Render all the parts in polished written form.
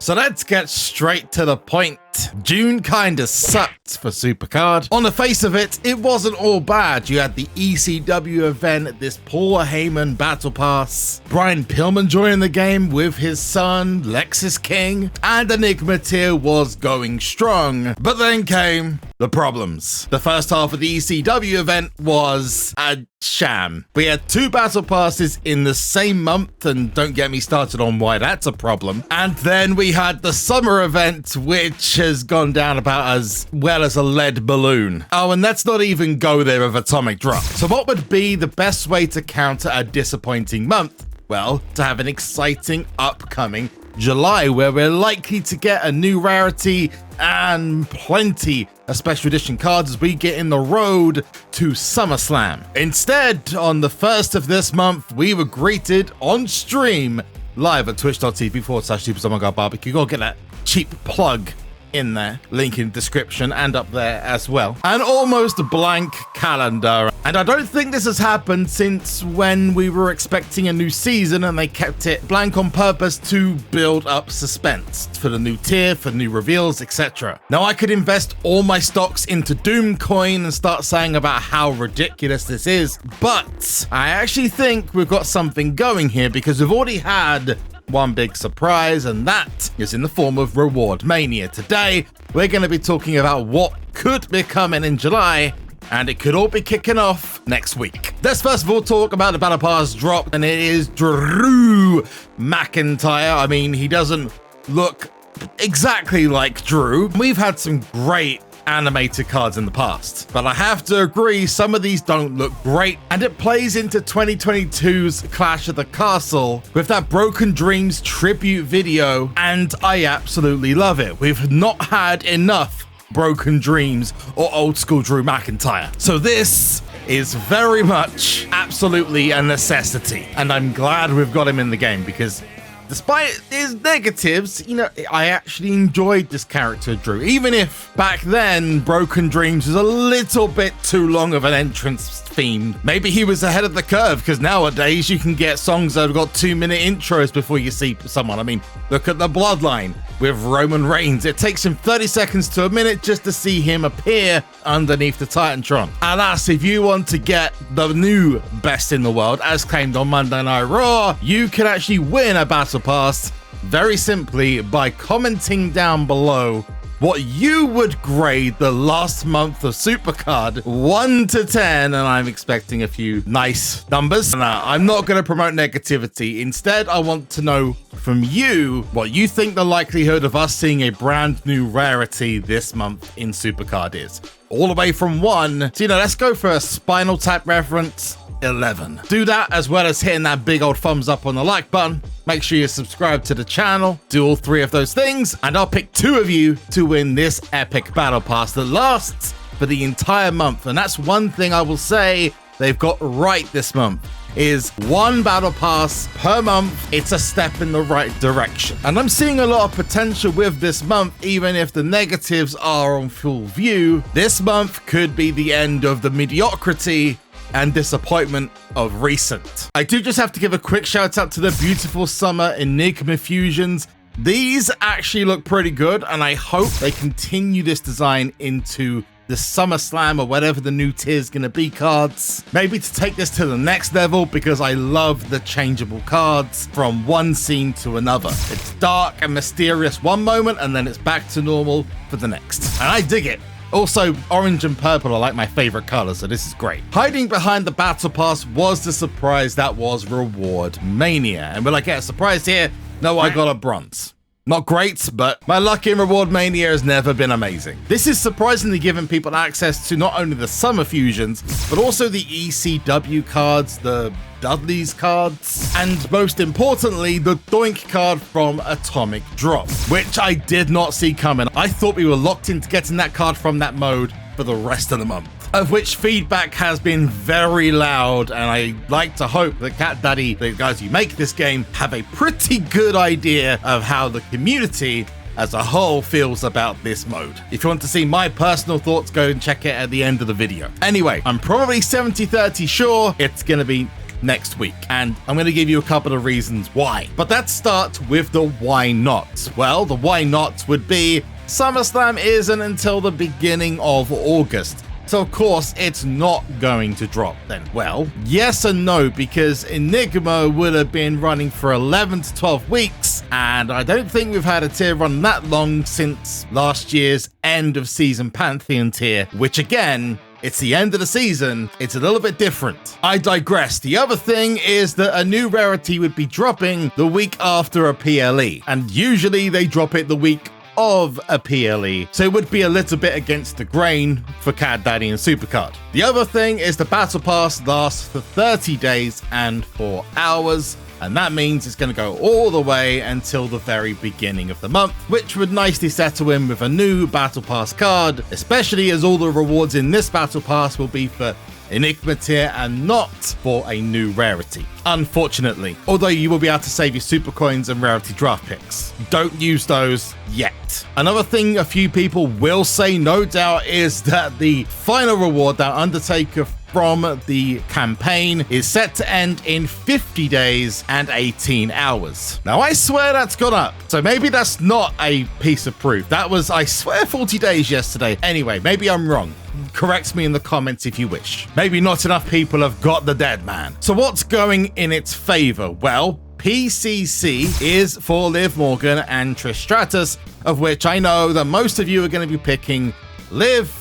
So let's get straight to the point. June kinda sucked for SuperCard. On the face of it, it wasn't all bad. You had the ECW event, this Paul Heyman Battle Pass, Brian Pillman joining the game with his son, Lexis King, and Enigma tier was going strong. But then came the problems. The first half of the ECW event was a sham. We had 2 Battle Passes in the same month, and don't get me started on why that's a problem. And then we had the summer event, which has gone down about as well as a lead balloon. Oh, and let's not even go there with Atomic Drop. So what would be the best way to counter a disappointing month? Well, to have an exciting upcoming July where we're likely to get a new rarity and plenty of special edition cards as we get in the road to SummerSlam. Instead, on the 1st of this month, we were greeted on stream live at twitch.tv/SuperZomGBBQ. Go get that cheap plug in there, link in description and up there as well. An almost blank calendar. And I don't think this has happened since when we were expecting a new season and they kept it blank on purpose to build up suspense for the new tier, for new reveals, etc. Now I could invest all my stocks into Doom Coin and start saying about how ridiculous this is, but I actually think we've got something going here because we've already had one big surprise, and that is in the form of Reward Mania. Today, we're going to be talking about what could be coming in July, and it could all be kicking off next week. Let's first of all talk about the Battle Pass drop, and it is Drew McIntyre. I mean, he doesn't look exactly like Drew. We've had some great animated cards in the past, but I have to agree some of these don't look great, and it plays into 2022's Clash of the Castle with that Broken Dreams tribute video, and I absolutely love it. We've not had enough Broken Dreams or old school Drew McIntyre, so this is very much absolutely a necessity, and I'm glad we've got him in the game because despite his negatives, you know, I actually enjoyed this character, Drew. Even if back then Broken Dreams was a little bit too long of an entrance theme. Maybe he was ahead of the curve because nowadays you can get songs that have got 2-minute intros before you see someone. I mean, look at the Bloodline with Roman Reigns. It takes him 30 seconds to a minute just to see him appear underneath the Titantron. Alas, if you want to get the new best in the world, as claimed on Monday Night Raw, you can actually win a Battle Pass very simply by commenting down below what you would grade the last month of SuperCard 1 to 10, and I'm expecting a few nice numbers. Now, I'm not going to promote negativity. Instead, I want to know from you what you think the likelihood of us seeing a brand new rarity this month in SuperCard is. All the way from 1 to, let's go for a Spinal Tap reference, 11. Do that as well as hitting that big old thumbs up on the like button. Make sure you subscribe to the channel, do all 3 of those things, and I'll pick 2 of you to win this epic Battle Pass that lasts for the entire month. And that's one thing I will say they've got right this month, is 1 Battle Pass per month. It's a step in the right direction. And I'm seeing a lot of potential with this month, even if the negatives are on full view. This month could be the end of the mediocrity and disappointment of recent. I do just have to give a quick shout out to the beautiful summer Enigma fusions. These actually look pretty good, and I hope they continue this design into the SummerSlam or whatever the new tier is going to be cards. Maybe to take this to the next level, because I love the changeable cards from one scene to another. It's dark and mysterious one moment, and then it's back to normal for the next. And I dig it. Also, orange and purple are like my favorite colors, so this is great. Hiding behind the Battle Pass was the surprise that was Reward Mania. And will I get a surprise here? No, I got a bronze. Not great, but my luck in Reward Mania has never been amazing. This is surprisingly giving people access to not only the summer fusions, but also the ECW cards, the Dudley's cards, and most importantly, the Doink card from Atomic Drop, which I did not see coming. I thought we were locked into getting that card from that mode for the rest of the month, of which feedback has been very loud, and I like to hope that Cat Daddy, the guys who make this game, have a pretty good idea of how the community as a whole feels about this mode. If you want to see my personal thoughts, go and check it at the end of the video. Anyway, I'm probably 70-30 sure it's gonna be next week, and I'm going to give you a couple of reasons why. But let's start with the why not. Well, the why not would be SummerSlam isn't until the beginning of August. So of course it's not going to drop then. Well, yes and no, because Enigma would have been running for 11 to 12 weeks, and I don't think we've had a tier run that long since last year's end of season Pantheon tier, which again, it's the end of the season, it's a little bit different. I digress. The other thing is that a new rarity would be dropping the week after a PLE, and usually they drop it the week of a PLE, so it would be a little bit against the grain for Cat Daddy and SuperCard. The other thing is the Battle Pass lasts for 30 days and 4 hours, and that means it's going to go all the way until the very beginning of the month, which would nicely settle in with a new Battle Pass card, especially as all the rewards in this Battle Pass will be for Enigma tier and not for a new rarity, unfortunately. Although you will be able to save your super coins and rarity draft picks. Don't use those yet. Another thing a few people will say, no doubt, is that the final reward, that Undertaker from the campaign, is set to end in 50 days and 18 hours. Now, I swear that's gone up, so maybe that's not a piece of proof. That was, I swear, 40 days yesterday. Anyway, maybe I'm wrong. Correct me in the comments if you wish. Maybe not enough people have got the dead man. So what's going in its favor? Well, PCC is for Liv Morgan and Trish Stratus, of which I know that most of you are going to be picking Liv.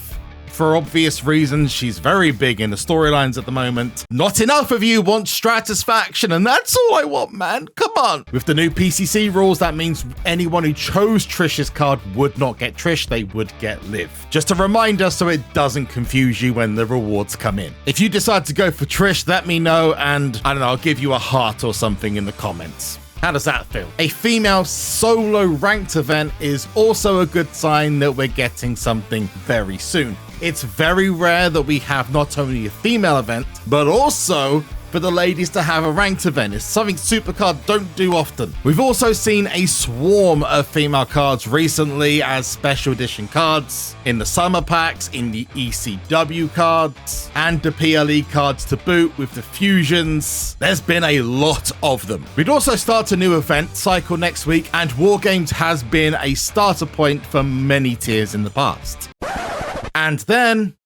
For obvious reasons, she's very big in the storylines at the moment. Not enough of you want Stratus faction, and that's all I want, man. Come on. With the new PCC rules, that means anyone who chose Trish's card would not get Trish, they would get Liv. Just a reminder so it doesn't confuse you when the rewards come in. If you decide to go for Trish, let me know, and I don't know, I'll give you a heart or something in the comments. How does that feel? A female solo ranked event is also a good sign that we're getting something very soon. It's very rare that we have not only a female event, but also for the ladies to have a ranked event. It's something SuperCard don't do often. We've also seen a swarm of female cards recently as special edition cards in the summer packs, in the ECW cards, and the PLE cards to boot with the fusions. There's been a lot of them. We'd also start a new event cycle next week, and War Games has been a starter point for many tiers in the past. And then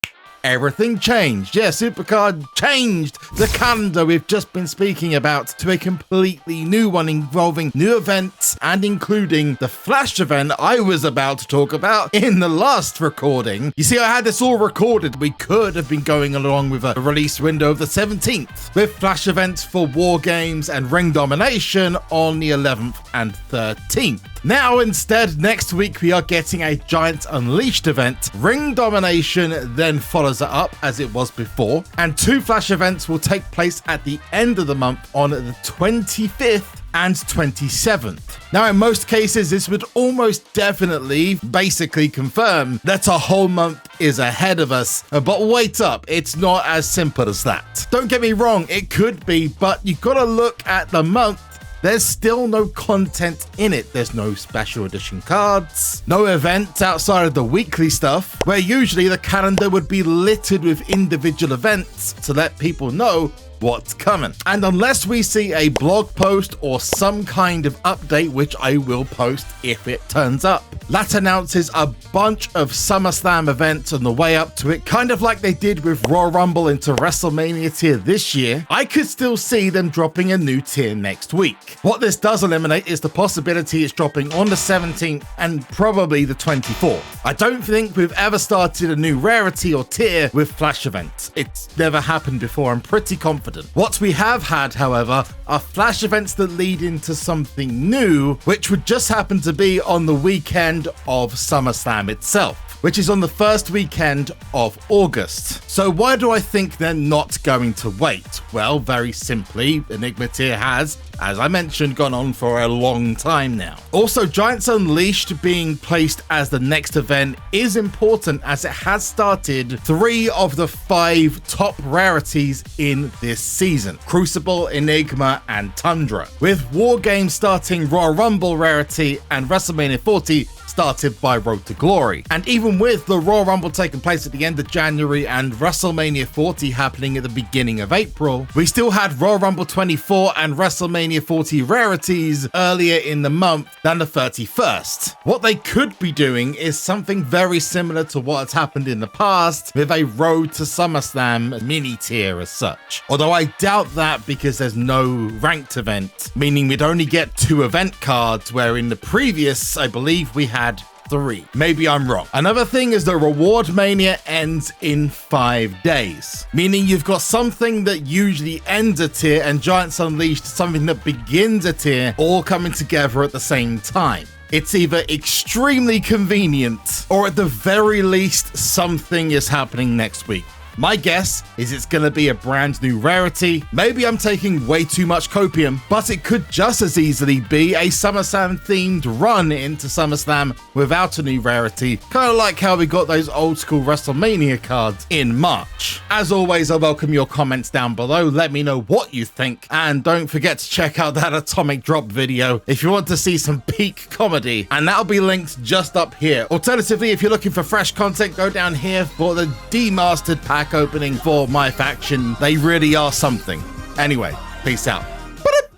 everything changed. Yeah, SuperCard changed the calendar we've just been speaking about to a completely new one involving new events and including the Flash event I was about to talk about in the last recording. You see, I had this all recorded. We could have been going along with a release window of the 17th with Flash events for War Games and Ring Domination on the 11th and 13th. Now, instead, next week we are getting a Giant Unleashed event. Ring Domination then follows it up as it was before, and 2 Flash events will take place at the end of the month on the 25th and 27th. Now, in most cases, this would almost definitely basically confirm that a whole month is ahead of us. But wait up, it's not as simple as that. Don't get me wrong, it could be, but you've got to look at the month. There's still no content in it. There's no special edition cards, no events outside of the weekly stuff, where usually the calendar would be littered with individual events to let people know what's coming. And unless we see a blog post or some kind of update, which I will post if it turns up, that announces a bunch of SummerSlam events on the way up to it, kind of like they did with Royal Rumble into WrestleMania tier this year, I could still see them dropping a new tier next week. What this does eliminate is the possibility it's dropping on the 17th and probably the 24th. I don't think we've ever started a new rarity or tier with Flash events. It's never happened before, I'm pretty confident. What we have had, however, are Flash events that lead into something new, which would just happen to be on the weekend of SummerSlam itself, which is on the first weekend of August. So why do I think they're not going to wait? Well, very simply, Enigma tier has as I mentioned, gone on for a long time now. Also, Giants Unleashed being placed as the next event is important as it has started 3 of the 5 top rarities in this season: Crucible, Enigma, and Tundra, with War Games starting Royal Rumble rarity and WrestleMania 40 started by Road to Glory. And even with the Royal Rumble taking place at the end of January and WrestleMania 40 happening at the beginning of April, we still had Royal Rumble 24 and WrestleMania 40 rarities earlier in the month than the 31st. What they could be doing is something very similar to what has happened in the past with a Road to SummerSlam mini tier as such. Although I doubt that because there's no ranked event, meaning we'd only get 2 event cards, where in the previous, I believe we had 3. Maybe I'm wrong. Another thing is the Reward Mania ends in 5 days, meaning you've got something that usually ends a tier and Giants Unleashed something that begins a tier all coming together at the same time. It's either extremely convenient or at the very least something is happening next week. My guess is it's going to be a brand new rarity. Maybe I'm taking way too much copium, but it could just as easily be a SummerSlam themed run into SummerSlam without a new rarity, kind of like how we got those old school WrestleMania cards in March. As always, I welcome your comments down below. Let me know what you think, and don't forget to check out that Atomic Drop video if you want to see some peak comedy, and that'll be linked just up here. Alternatively, if you're looking for fresh content, go down here for the demastered pack opening for my faction. They really are something. Anyway, peace out.